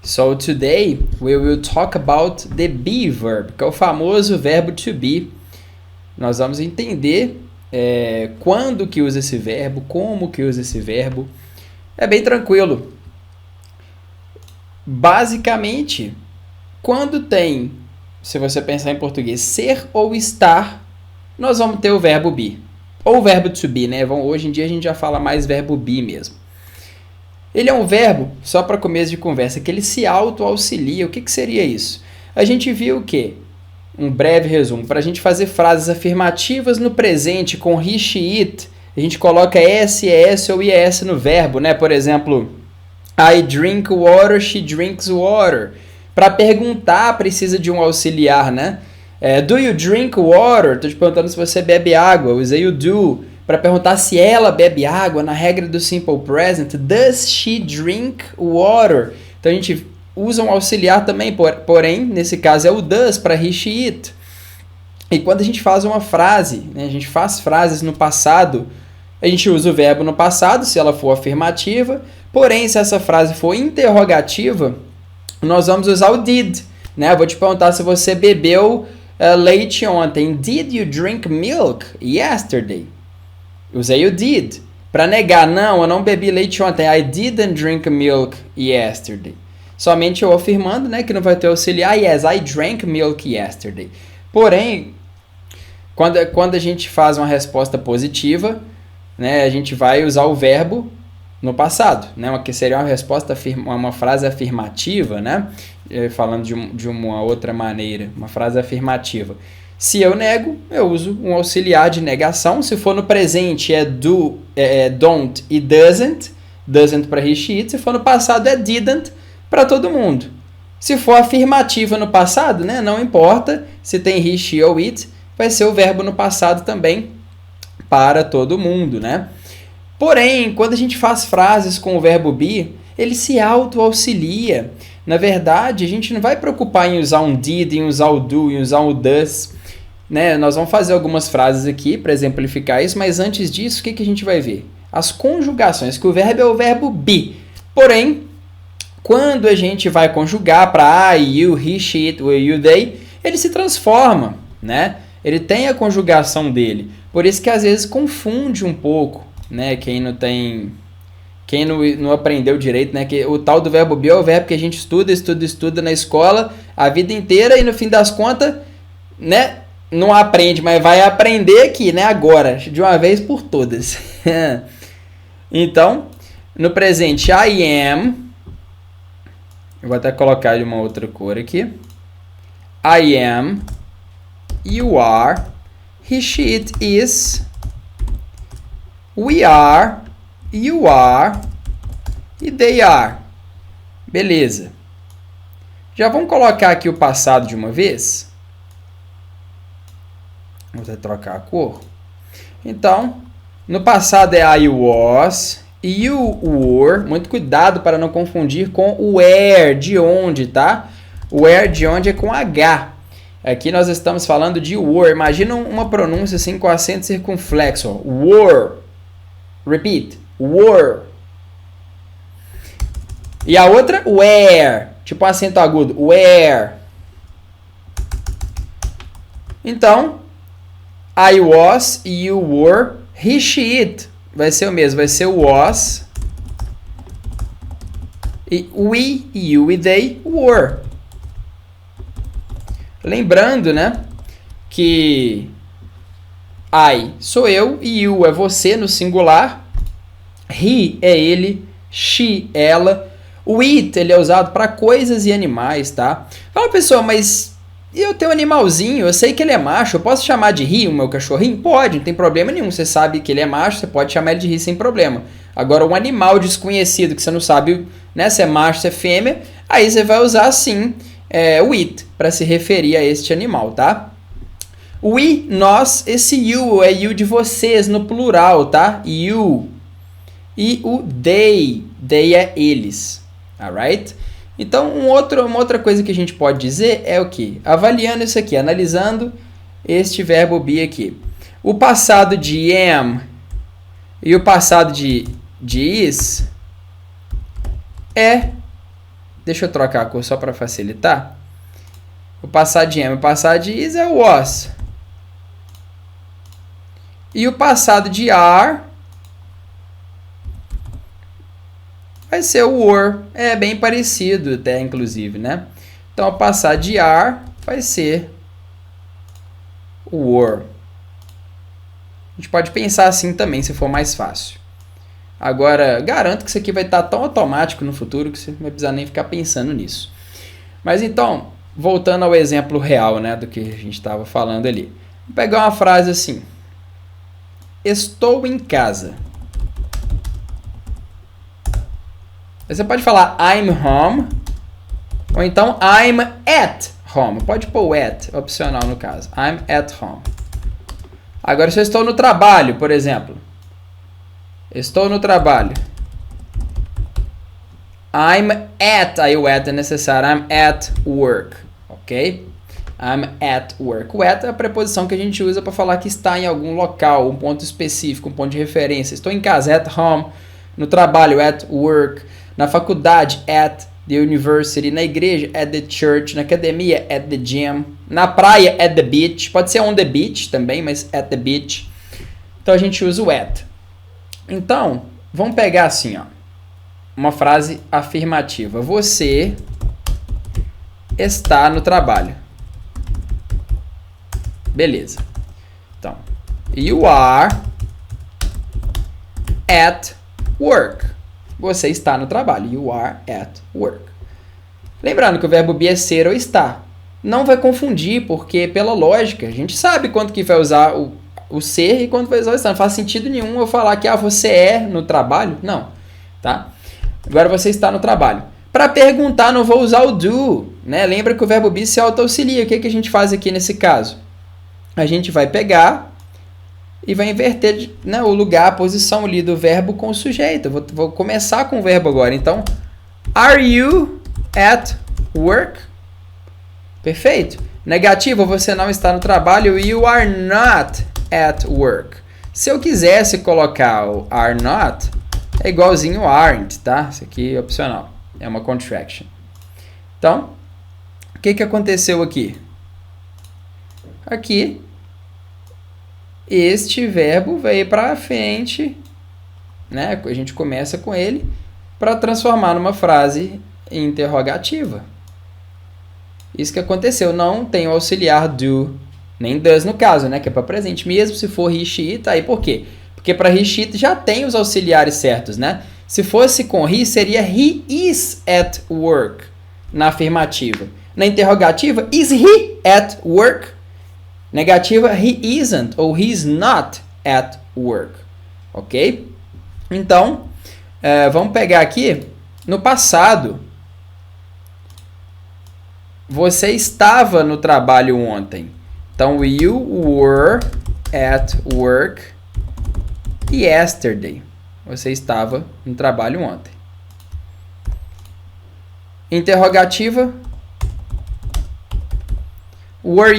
So today we will talk about the be verb, que é o famoso verbo to be. Nós vamos entender quando que usa esse verbo, como que usa esse verbo. É bem tranquilo. Basicamente, quando tem, se você pensar em português, ser ou estar, nós vamos ter o verbo be. Ou o verbo to be, né? Hoje em dia a gente já fala mais verbo be mesmo. Ele é um verbo, só para começo de conversa, que ele se auto-auxilia. O que seria isso? A gente viu o quê? Um breve resumo. Para a gente fazer frases afirmativas no presente com he, she, it, a gente coloca s, es ou is no verbo, né? Por exemplo, I drink water, she drinks water. Para perguntar, precisa de um auxiliar, né? Do you drink water? Estou te perguntando se você bebe água. Eu usei o do. Para perguntar se ela bebe água, na regra do simple present, does she drink water? Então a gente usa um auxiliar também, porém, nesse caso é o does para he, she, it. E quando a gente faz uma frase, né, a gente faz frases no passado, a gente usa o verbo no passado, se ela for afirmativa, porém, se essa frase for interrogativa, nós vamos usar o did. Né? Eu vou te perguntar se você bebeu leite ontem. Did you drink milk yesterday? Usei o did. Para negar, não, eu não bebi leite ontem. I didn't drink milk yesterday. Somente eu afirmando, né, que não vai ter auxiliar. Yes, I drank milk yesterday. Porém, quando a gente faz uma resposta positiva, né, a gente vai usar o verbo no passado, né, que seria uma resposta, uma frase afirmativa, né, falando de uma outra maneira, uma frase afirmativa. Se eu nego, eu uso um auxiliar de negação. Se for no presente, é do, don't e doesn't. Doesn't para he, she, it. Se for no passado, é didn't para todo mundo. Se for afirmativa no passado, né, não importa se tem he, she ou it, vai ser o verbo no passado também para todo mundo, né? Porém, quando a gente faz frases com o verbo be, ele se auto-auxilia. Na verdade, a gente não vai preocupar em usar um did, em usar o do, em usar o does. Né? Nós vamos fazer algumas frases aqui para exemplificar isso, mas antes disso, o que a gente vai ver? As conjugações, que o verbo é o verbo be. Porém, quando a gente vai conjugar para I, you, he, she, it, we, you, they, ele se transforma, né? Ele tem a conjugação dele. Por isso que às vezes confunde um pouco, né? Quem não aprendeu direito, né? Que o tal do verbo be é o verbo que a gente estuda na escola a vida inteira e no fim das contas, né? Não aprende, mas vai aprender aqui, né? Agora, de uma vez por todas. Então, no presente, I am. Eu vou até colocar de uma outra cor aqui. I am. You are. He, she, it is. We are. You are. E they are. Beleza. Já vamos colocar aqui o passado de uma vez? Vou até trocar a cor. Então, no passado é I was, you were. Muito cuidado para não confundir com o where, de onde, tá? O where de onde é com H. Aqui nós estamos falando de were. Imagina uma pronúncia assim com acento circunflexo. Ó. Were. Repeat. Were. E a outra, where. Tipo um acento agudo. Where. Então, I was, you were, he, she, it. Vai ser o mesmo, vai ser was. E we, you e they were. Lembrando, né, que I sou eu e you é você no singular. He é ele, she, ela. O it, ele é usado para coisas e animais, tá? Fala, pessoal, mas eu tenho um animalzinho, eu sei que ele é macho, eu posso chamar de he o meu cachorrinho? Pode, não tem problema nenhum. Você sabe que ele é macho, você pode chamar ele de he sem problema. Agora, um animal desconhecido que você não sabe, né, se é macho, se é fêmea, aí você vai usar, sim, o it, para se referir a este animal, tá? We, nós, esse you é you de vocês, no plural, tá? You. E o they é eles, alright? Então, uma outra coisa que a gente pode dizer é o quê? Avaliando isso aqui, analisando este verbo be aqui. O passado de am e o passado de is é Deixa eu trocar a cor só para facilitar. O passado de am e o passado de is é o was. E o passado de are vai ser o were. É bem parecido até, inclusive, né? Então, o passado de are vai ser o were. A gente pode pensar assim também, se for mais fácil. Agora, garanto que isso aqui vai estar tão automático no futuro que você não vai precisar nem ficar pensando nisso. Mas então, voltando ao exemplo real, né, do que a gente estava falando ali. Vou pegar uma frase assim. Estou em casa. Você pode falar I'm home, ou então I'm at home. Pode pôr o at, opcional no caso. I'm at home. Agora, se eu estou no trabalho, por exemplo. Estou no trabalho. I'm at, aí o at é necessário. I'm at work, ok? I'm at work. O at é a preposição que a gente usa para falar que está em algum local, um ponto específico, um ponto de referência. Estou em casa, at home. No trabalho, at work. Na faculdade, at the university. Na igreja, at the church. Na academia, at the gym. Na praia, at the beach. Pode ser on the beach também, mas at the beach. Então a gente usa o at. Então, vamos pegar assim, ó, uma frase afirmativa. Você está no trabalho. Beleza. Então, you are at work. Você está no trabalho. You are at work. Lembrando que o verbo be é ser ou estar. Não vai confundir, porque pela lógica, a gente sabe quando que vai usar o ser e quando vai usar o estar. Não faz sentido nenhum eu falar que você é no trabalho. Não. Tá? Agora você está no trabalho. Para perguntar, não vou usar o do. Né? Lembra que o verbo be se auto-auxilia. O que a gente faz aqui nesse caso? A gente vai pegar e vai inverter, né, o lugar, a posição ali do verbo com o sujeito. Vou começar com o verbo agora. Então, are you at work? Perfeito. Negativo, você não está no trabalho. You are not at work. Se eu quisesse colocar o are not, é igualzinho aren't, tá? Isso aqui é opcional. É uma contraction. Então, o que aconteceu aqui? Aqui, este verbo veio para frente, né? A gente começa com ele para transformar numa frase interrogativa. Isso que aconteceu. Não tem o auxiliar do, nem does no caso, né? Que é para presente. Mesmo se for he, she, tá aí. Por quê? Porque para he, she já tem os auxiliares certos, né? Se fosse com he, seria he is at work na afirmativa. Na interrogativa, is he at work? Negativa, he isn't ou he's not at work. Ok? Então, vamos pegar aqui no passado. Você estava no trabalho ontem. Então, you were at work yesterday. Você estava no trabalho ontem. Interrogativa. Were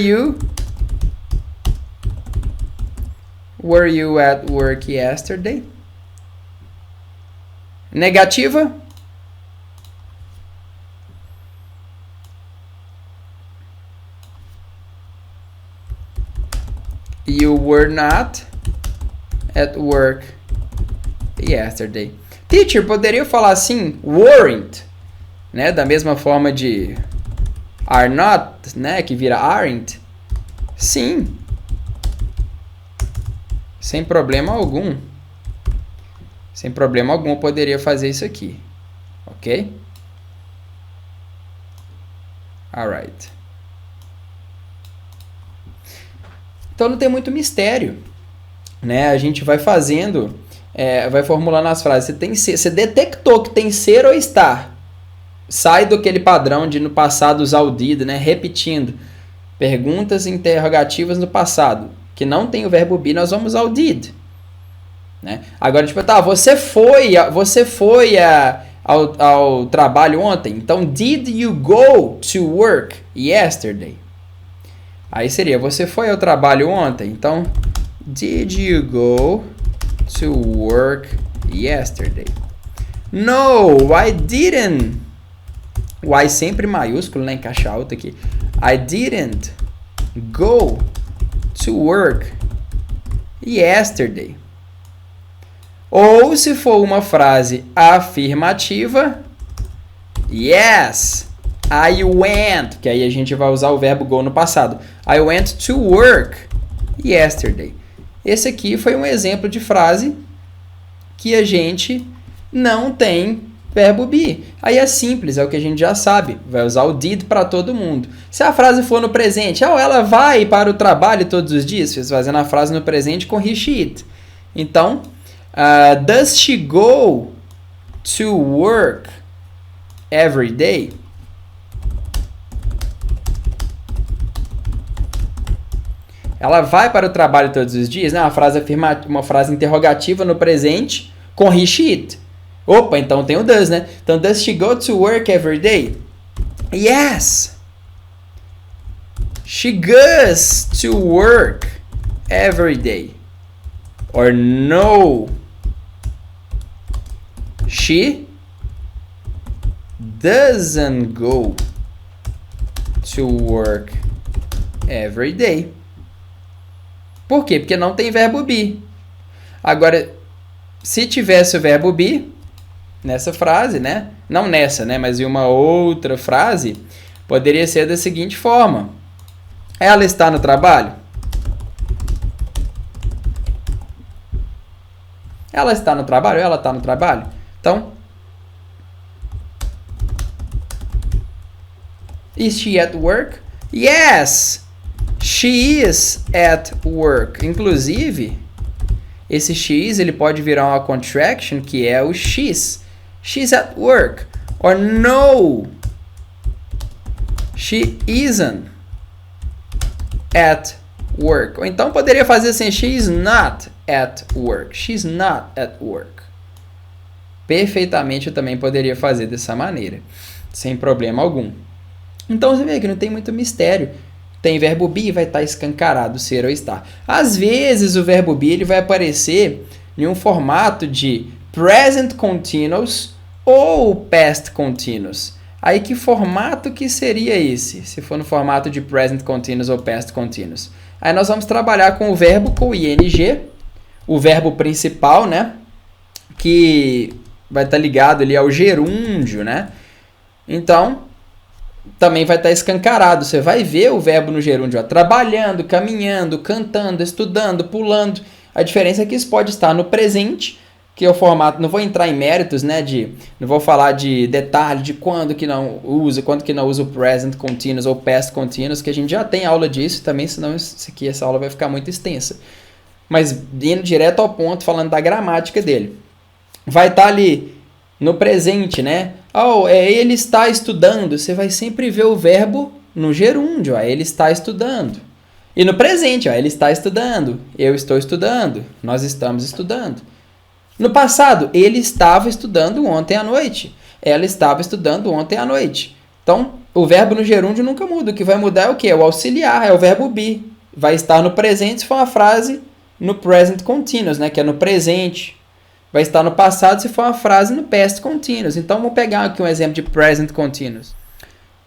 you at work yesterday? Negativa. You were not at work yesterday. Teacher, poderia falar assim, weren't, né? Da mesma forma de are not, né? Que vira aren't. Sim. Sem problema algum. Sem problema algum eu poderia fazer isso aqui. Ok? Alright. Então não tem muito mistério, né? A gente vai fazendo, vai formulando as frases. Você detectou que tem ser ou estar. Sai do aquele padrão de no passado usar o did, né? Repetindo. Perguntas interrogativas no passado. Que não tem o verbo be, nós vamos usar o did. Né? Agora, tipo, tá, você foi ao trabalho ontem? Então, did you go to work yesterday? Aí seria, você foi ao trabalho ontem? Então, did you go to work yesterday? No, I didn't. O I sempre maiúsculo, né? Em caixa alta aqui. I didn't go to work yesterday. Ou se for uma frase afirmativa, yes, I went, que aí a gente vai usar o verbo go no passado. I went to work yesterday. Esse aqui foi um exemplo de frase que a gente não tem verbo be. Aí é simples, é o que a gente já sabe. Vai usar o did para todo mundo. Se a frase for no presente, ela vai para o trabalho todos os dias, fazendo a frase no presente com he, she, it. Então, does she go to work every day? Ela vai para o trabalho todos os dias, né? Uma frase afirmativa, uma frase interrogativa no presente com he, she, it. Opa, então tem o does, né? Então, does she go to work every day? Yes. She goes to work every day. Or no. She doesn't go to work every day. Por quê? Porque não tem verbo be. Agora, se tivesse o verbo be nessa frase, né? Não nessa, né? Mas em uma outra frase, poderia ser da seguinte forma. Ela está no trabalho? Ela está no trabalho? Ela está no trabalho? Então, is she at work? Yes, she is at work. Inclusive, esse she's ele pode virar uma contraction, que é o she's. She's at work. Or no, she isn't at work. Ou então poderia fazer assim, she's not at work. She's not at work. Perfeitamente eu também poderia fazer dessa maneira, sem problema algum. Então você vê que não tem muito mistério. Tem verbo be, vai estar escancarado ser ou estar. Às vezes o verbo be ele vai aparecer em um formato de present continuous ou past continuous. Aí que formato que seria esse? Se for no formato de present continuous ou past continuous. Aí nós vamos trabalhar com o verbo com ing, o verbo principal, né? Que vai estar ligado ali ao gerúndio, né? Então, também vai estar escancarado. Você vai ver o verbo no gerúndio, ó, trabalhando, caminhando, cantando, estudando, pulando. A diferença é que isso pode estar no presente, que é o formato, não vou entrar em méritos, né, não vou falar de detalhe de quando que não usa o present continuous ou past continuous, que a gente já tem aula disso também, senão essa aula vai ficar muito extensa. Mas indo direto ao ponto, falando da gramática dele. Vai estar ali no presente, né? Ele está estudando. Você vai sempre ver o verbo no gerúndio, ele está estudando. E no presente, ele está estudando, eu estou estudando, nós estamos estudando. No passado, ele estava estudando ontem à noite. Ela estava estudando ontem à noite. Então, o verbo no gerúndio nunca muda. O que vai mudar é o quê? É o auxiliar, é o verbo be. Vai estar no presente se for uma frase no present continuous, né? Que é no presente. Vai estar no passado se for uma frase no past continuous. Então, vamos pegar aqui um exemplo de present continuous.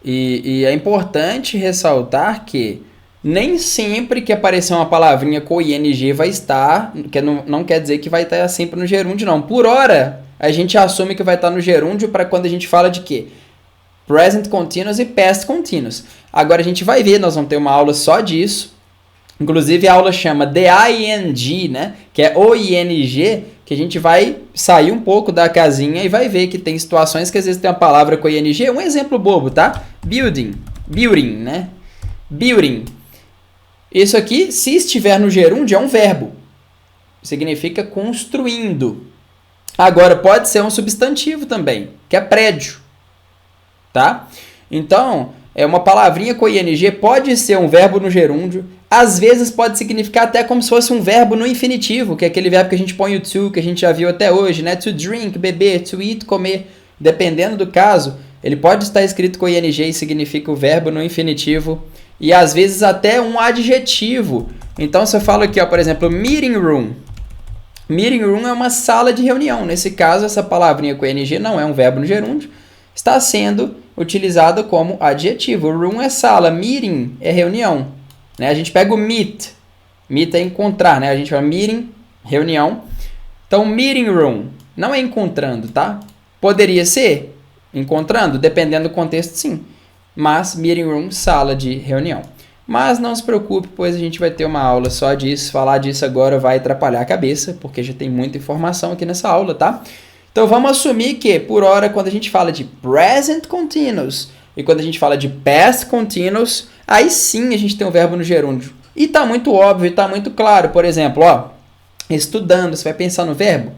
E é importante ressaltar que nem sempre que aparecer uma palavrinha com ing vai estar, que não quer dizer que vai estar sempre no gerúndio, não. Por hora, a gente assume que vai estar no gerúndio para quando a gente fala de quê? Present continuous e past continuous. Agora a gente vai ver, nós vamos ter uma aula só disso. Inclusive a aula chama the ing, né? Que é o ing, que a gente vai sair um pouco da casinha e vai ver que tem situações que às vezes tem uma palavra com ing. Um exemplo bobo, tá? Building, né? Building. Isso aqui, se estiver no gerúndio, é um verbo. Significa construindo. Agora, pode ser um substantivo também, que é prédio. Tá? Então, uma palavrinha com ing pode ser um verbo no gerúndio. Às vezes pode significar até como se fosse um verbo no infinitivo, que é aquele verbo que a gente põe o to, que a gente já viu até hoje, né? To drink, beber, to eat, comer. Dependendo do caso, ele pode estar escrito com ing e significa o verbo no infinitivo. E às vezes até um adjetivo. Então, se eu falo aqui, por exemplo, meeting room. Meeting room é uma sala de reunião. Nesse caso, essa palavrinha com ing não é um verbo no gerúndio. Está sendo utilizado como adjetivo. Room é sala, meeting é reunião, né? A gente pega o meet, meet é encontrar, né? A gente fala meeting, reunião. Então, meeting room não é encontrando, tá? Poderia ser encontrando, dependendo do contexto, sim. Mas meeting room, sala de reunião. Mas não se preocupe, pois a gente vai ter uma aula só disso. Falar disso agora vai atrapalhar a cabeça, porque já tem muita informação aqui nessa aula, tá? Então vamos assumir que, por hora, quando a gente fala de present continuous e quando a gente fala de past continuous, aí sim a gente tem o verbo no gerúndio. E tá muito óbvio, tá muito claro. Por exemplo, ó, estudando, você vai pensar no verbo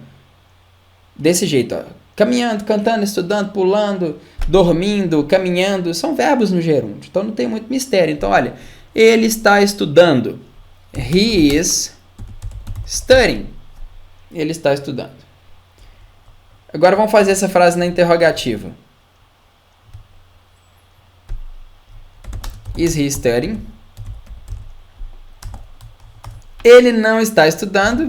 desse jeito, ó. Caminhando, cantando, estudando, pulando, dormindo, caminhando, são verbos no gerúndio. Então não tem muito mistério. Então, olha, ele está estudando. He is studying. Ele está estudando. Agora vamos fazer essa frase na interrogativa. Is he studying? Ele não está estudando.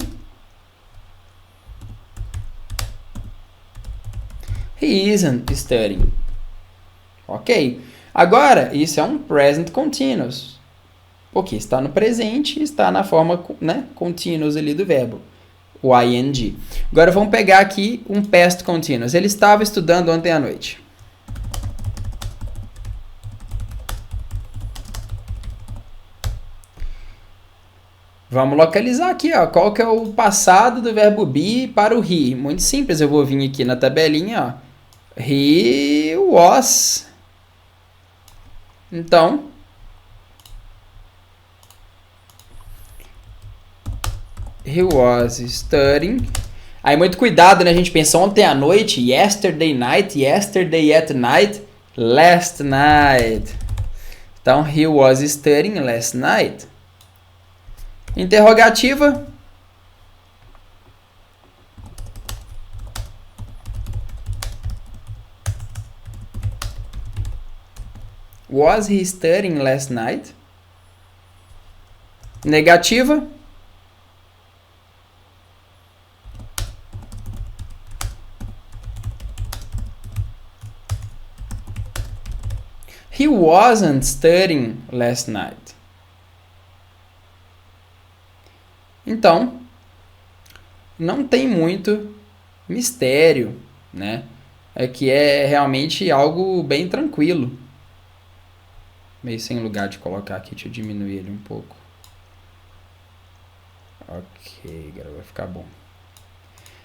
He isn't studying. Ok. Agora, isso é um present continuous. Porque está no presente, está na forma, né, continuous ali do verbo. O ing. Agora vamos pegar aqui um past continuous. Ele estava estudando ontem à noite. Vamos localizar aqui, ó, qual que é o passado do verbo be para o he. Muito simples, eu vou vir aqui na tabelinha, ó. He was. Então, he was studying. Aí muito cuidado, né? A gente pensa ontem à noite, yesterday night, yesterday at night, last night. Então, he was studying last night. Interrogativa. Was he studying last night? Negativa. He wasn't studying last night. Então, não tem muito mistério, né? É que é realmente algo bem tranquilo. Meio sem lugar de colocar aqui, deixa eu diminuir ele um pouco. Ok, agora vai ficar bom.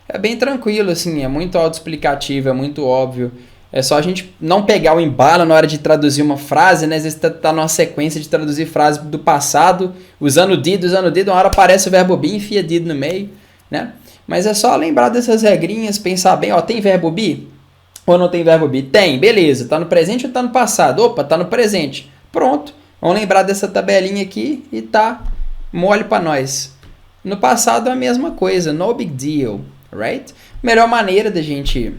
É bem tranquilo, assim, é muito autoexplicativo, é muito óbvio. É só a gente não pegar o embalo na hora de traduzir uma frase, né? Às vezes tá numa sequência de traduzir frase do passado, usando did, uma hora aparece o verbo be, enfia did no meio, né? Mas é só lembrar dessas regrinhas, pensar bem, ó, tem verbo be? Ou não tem verbo be? Tem, beleza. Tá no presente ou tá no passado? Opa, tá no presente. Pronto. Vamos lembrar dessa tabelinha aqui e tá mole para nós. No passado é a mesma coisa, no big deal, right? Melhor maneira da gente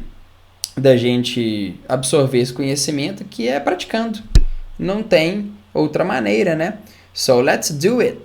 absorver esse conhecimento que é praticando. Não tem outra maneira, né? So let's do it.